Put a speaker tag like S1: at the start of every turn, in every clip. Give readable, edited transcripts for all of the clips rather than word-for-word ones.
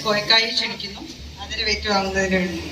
S1: കോയക്കായി ക്ഷണിക്കുന്നു ആദരവേറ്റുവാങ്ങുന്നതിന് വേണ്ടി.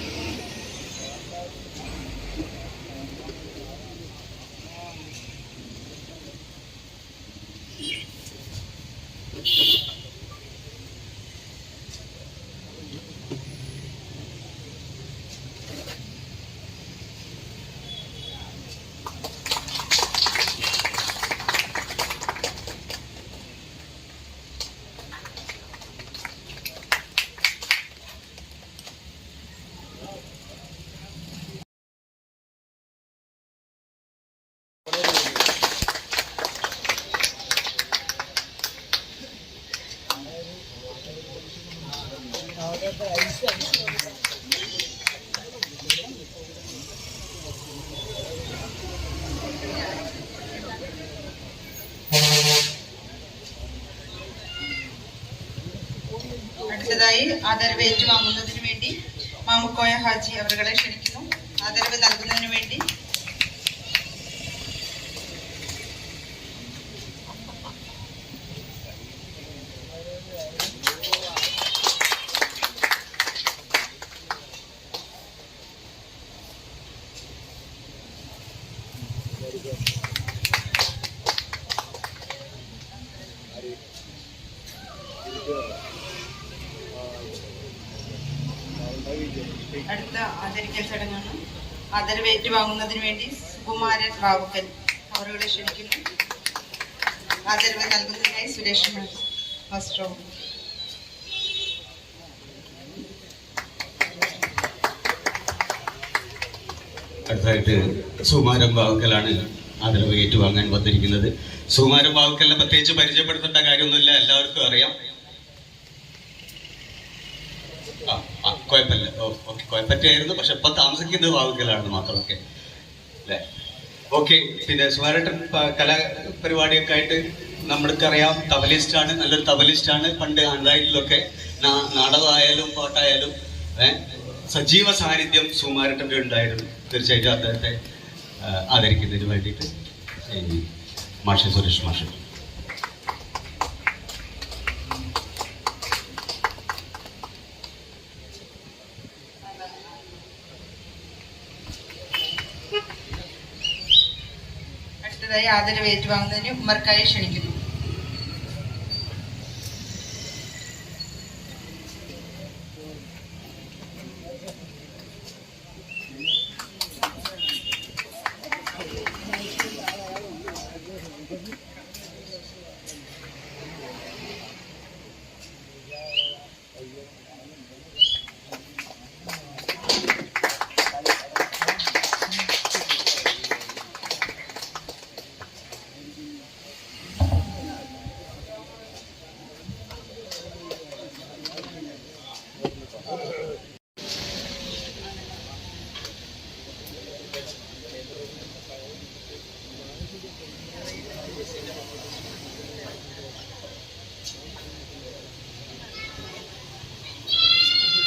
S1: അടുത്തതായി ആദരവ് ഏറ്റുവാങ്ങുന്നതിന് വേണ്ടി മാമുക്കോയ ഹാജി അവരുകളെ ക്ഷണിക്കുന്നു. ആദരവ് നൽകുന്നതിന് വേണ്ടി അടുത്ത ആദരിക്കൽ ചടങ്ങാണ്. ആദരവ് ഏറ്റുവാങ്ങുന്നതിന് വേണ്ടി സുകുമാരൻ ബാവുക്കൽ അവരുടെ ക്ഷണിക്കുന്നു. ആദരവ് നൽകുന്നതിനായി സുരേഷ് മാസ്റ്റർ.
S2: അടുത്തായിട്ട് സുകുമാരൻ ബാവുക്കലാണ് ആദരവ് ഏറ്റുവാങ്ങാൻ വന്നിരിക്കുന്നത്. സുകുമാരൻ ബാവുക്കലിനെ പ്രത്യേകിച്ച് പരിചയപ്പെടുത്തേണ്ട കാര്യമൊന്നുമില്ല, എല്ലാവർക്കും അറിയാം. കുഴപ്പമില്ല, ഓക്കെ, കുഴപ്പറ്റായിരുന്നു. പക്ഷെ ഇപ്പൊ താമസിക്കുന്നത് ബാവുക്കലാണ് മാത്രം. ഓക്കെ അല്ലേ? ഓക്കെ. പിന്നെ സുകുമാരേട്ടൻ കലാപരിപാടിയൊക്കെ ആയിട്ട് നമ്മൾക്കറിയാം, തബലിസ്റ്റാണ്, നല്ലൊരു തബലിസ്റ്റാണ്. പണ്ട് ആന്തായിലൊക്കെ നാടകമായാലും പാട്ടായാലും സജീവ സാന്നിധ്യം സുകുമാരേട്ടൻ്റെ ഉണ്ടായിരുന്നു. തീർച്ചയായിട്ടും അദ്ദേഹത്തെ ആദരിക്കുന്നതിന് വേണ്ടിയിട്ട് മാഷെ സുരേഷ് മാഷ്.
S1: അടുത്തതായി ആദരവ് ഏറ്റുവാങ്ങുന്നതിന് ഉമ്മർക്കായി ക്ഷണിക്കുന്നു.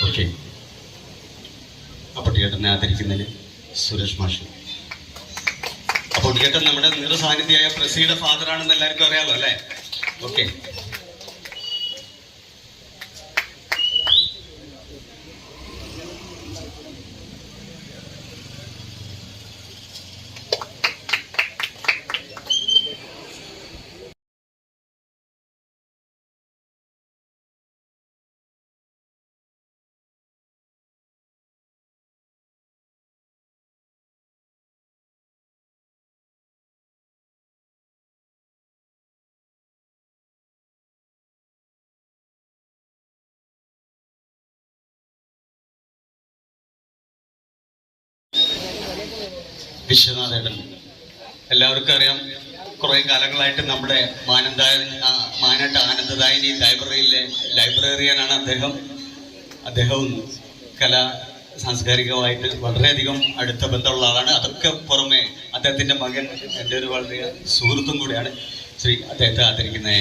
S2: ഓക്കെ. അപ്പോൾ ടിയേട്ടറിനെ ആദരിക്കുന്നതിന് സുരേഷ് മാഷ്. അപ്പോൾ ടിയേട്ടർ നമ്മുടെ നിറസാന്നിധ്യമായ പ്രസീയുടെ ഫാദറാണെന്ന് എല്ലാവർക്കും അറിയാലോ അല്ലേ? ഓക്കെ. വിശ്വനാഥേട്ടൻ എല്ലാവർക്കും അറിയാം. കുറെ കാലങ്ങളായിട്ട് നമ്മുടെ മാനട്ട് ആനന്ദദായിനി ലൈബ്രറിയിലെ ലൈബ്രറിയനാണ് അദ്ദേഹം. അദ്ദേഹവും സാംസ്കാരികമായിട്ട് വളരെയധികം അടുത്ത ബന്ധമുള്ള ആളാണ്. അതൊക്കെ പുറമെ അദ്ദേഹത്തിന്റെ മകൻ എൻ്റെ ഒരു വളരെ സുഹൃത്തും കൂടിയാണ്. അദ്ദേഹത്തെ ആദരിക്കുന്ന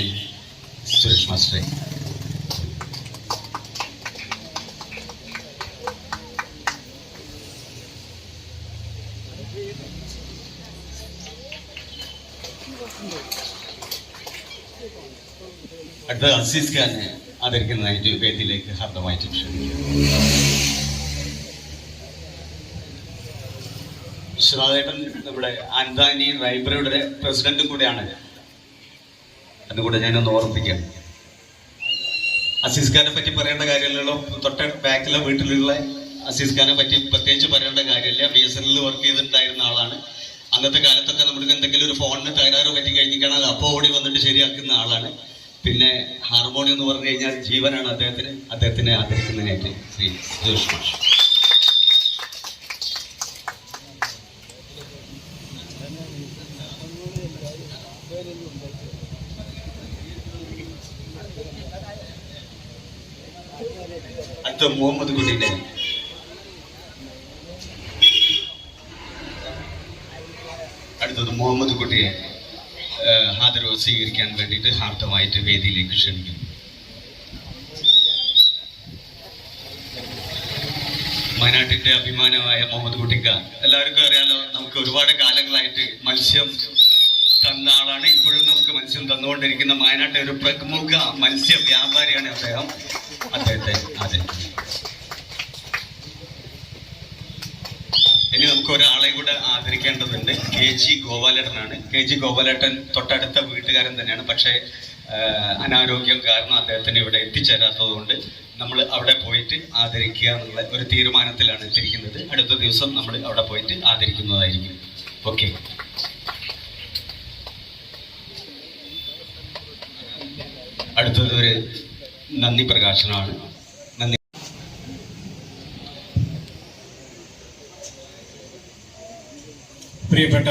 S2: സുരേഷ് മാസ്റ്ററെ. അടുത്ത അസീസ് ഖാനെ ആദരിക്കുന്നതായിട്ട് വേദിയിലേക്ക് ഹാർദമായിട്ട് ക്ഷണിക്കുന്നു. വിശ്വനാഥേട്ടൻ നമ്മുടെ അൻതാനി ലൈബ്രറിയുടെ പ്രസിഡന്റും കൂടെയാണ്. അതുകൂടെ ഞാനൊന്ന് ഓർമ്മിപ്പിക്കാം. അസീസ് ഖാനെ പറ്റി പറയേണ്ട കാര്യമില്ലല്ലോ. തൊട്ട ബാക്കിലെ വീട്ടിലുള്ള അസീസ് ഖാനെ പറ്റി പ്രത്യേകിച്ച് പറയേണ്ട കാര്യമില്ല. BSNL വർക്ക് ചെയ്തിട്ടുണ്ടായിരുന്ന ആളാണ്. അന്നത്തെ കാലത്തൊക്കെ നമുക്ക് എന്തെങ്കിലും ഒരു ഫോണിന് തകരാറ് പറ്റി കഴിഞ്ഞിരിക്കണത് അപ്പോൾ ഓടി വന്നിട്ട് ശരിയാക്കുന്ന ആളാണ്. പിന്നെ ഹാർമോണിയം എന്ന് പറഞ്ഞു കഴിഞ്ഞാൽ ജീവനാണ് അദ്ദേഹത്തിനെ ആദരിക്കുന്നതിനായിട്ട് ശ്രീ സുരേഷ് മാഷ്. അടുത്ത മുഹമ്മദ് കുട്ടിയുടെ അടുത്തത് മുഹമ്മദ് കുട്ടിയെ ആദരവ് സ്വീകരിക്കാൻ വേണ്ടിയിട്ട് ഹാർദമായിട്ട് വേദിയിലേക്ക് ക്ഷണിക്കുന്നു. വയനാട്ടിന്റെ അഭിമാനമായ മുഹമ്മദ് കുട്ടിക്ക എല്ലാവർക്കും അറിയാലോ. നമുക്ക് ഒരുപാട് കാലങ്ങളായിട്ട് മത്സ്യം തന്ന ആളാണ്. ഇപ്പോഴും നമുക്ക് മത്സ്യം തന്നുകൊണ്ടിരിക്കുന്ന വയനാട്ടിലെ ഒരു പ്രമുഖ മത്സ്യ വ്യാപാരിയാണ് അദ്ദേഹത്തെ ആദരിക്കുന്നത്. ഇനി നമുക്ക് ഒരാളെ കൂടെ ആദരിക്കേണ്ടതുണ്ട്. KG ഗോപാലേട്ടനാണ്. KG ഗോപാലേട്ടൻ തൊട്ടടുത്ത വീട്ടുകാരൻ തന്നെയാണ്. പക്ഷേ അനാരോഗ്യം കാരണം അദ്ദേഹത്തിന് ഇവിടെ എത്തിച്ചേരാത്തത് കൊണ്ട് നമ്മൾ അവിടെ പോയിട്ട് ആദരിക്കുക എന്നുള്ള ഒരു തീരുമാനത്തിലാണ് എത്തിയിരിക്കുന്നത്. അടുത്ത ദിവസം നമ്മൾ അവിടെ പോയിട്ട് ആദരിക്കുന്നതായിരിക്കും. ഓക്കെ. അടുത്തത് ഒരു നന്ദി പ്രകാശനമാണ്. നന്ദി.
S3: പ്രിയപ്പെട്ട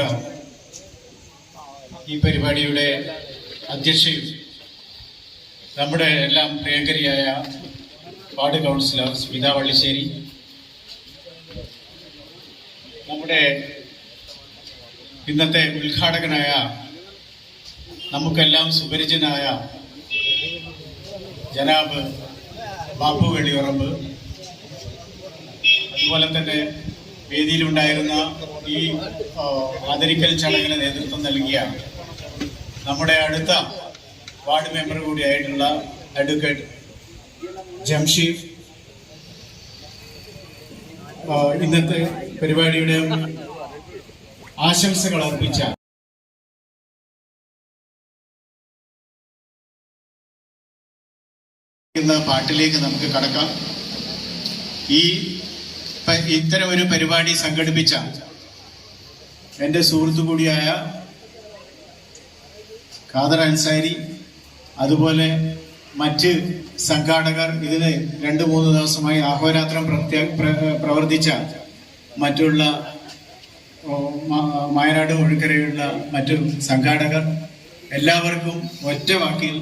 S3: ഈ പരിപാടിയുടെ അധ്യക്ഷയും നമ്മുടെ എല്ലാം പ്രിയങ്കരിയായ വാർഡ് കൗൺസിലർ സ്മിത വള്ളിശ്ശേരി, നമ്മുടെ ഇന്നത്തെ ഉദ്ഘാടകനായ നമുക്കെല്ലാം സുപരിചിതനായ ജനാബ് ബാപ്പു വെള്ളിയുറമ്പ്, അതുപോലെ തന്നെ വേദിയിലുണ്ടായിരുന്ന ഈ ആദരിക്കൽ ചടങ്ങിന് നേതൃത്വം നൽകിയ നമ്മുടെ അടുത്ത വാർഡ് മെമ്പർ കൂടിയായിട്ടുള്ള അഡ്വക്കേറ്റ് ജംഷീർ, ഇന്നത്തെ പരിപാടിയുടെ ആശംസകൾ അർപ്പിച്ച പാട്ടിലേക്ക് നമുക്ക് കടക്കാം. ഇത്തരം ഒരു പരിപാടി സംഘടിപ്പിച്ച എൻ്റെ സുഹൃത്തു കൂടിയായ ഖാദർ അൻസാരി, അതുപോലെ മറ്റ് സംഘാടകർ, ഇതിന് 2-3 ദിവസമായി അഹോരാത്രം പ്രവർത്തിച്ച മറ്റുള്ള വയനാട് മുഴുക്കരയുള്ള മറ്റു സംഘാടകർ, എല്ലാവർക്കും ഒറ്റ വാക്കിൽ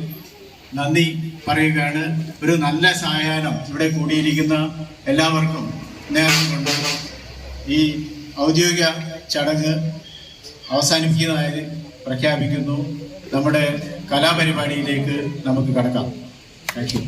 S3: നന്ദി പറയുകയാണ്. ഒരു നല്ല സായാഹ്നം ഇവിടെ കൂടിയിരിക്കുന്ന എല്ലാവർക്കും നേർന്നുകൊണ്ട് ഈ ഔദ്യോഗിക ചടങ്ങ് അവസാനിപ്പിക്കുന്നതായി പ്രഖ്യാപിക്കുന്നു. നമ്മുടെ കലാപരിപാടിയിലേക്ക് നമുക്ക് കടക്കാം. Thank you.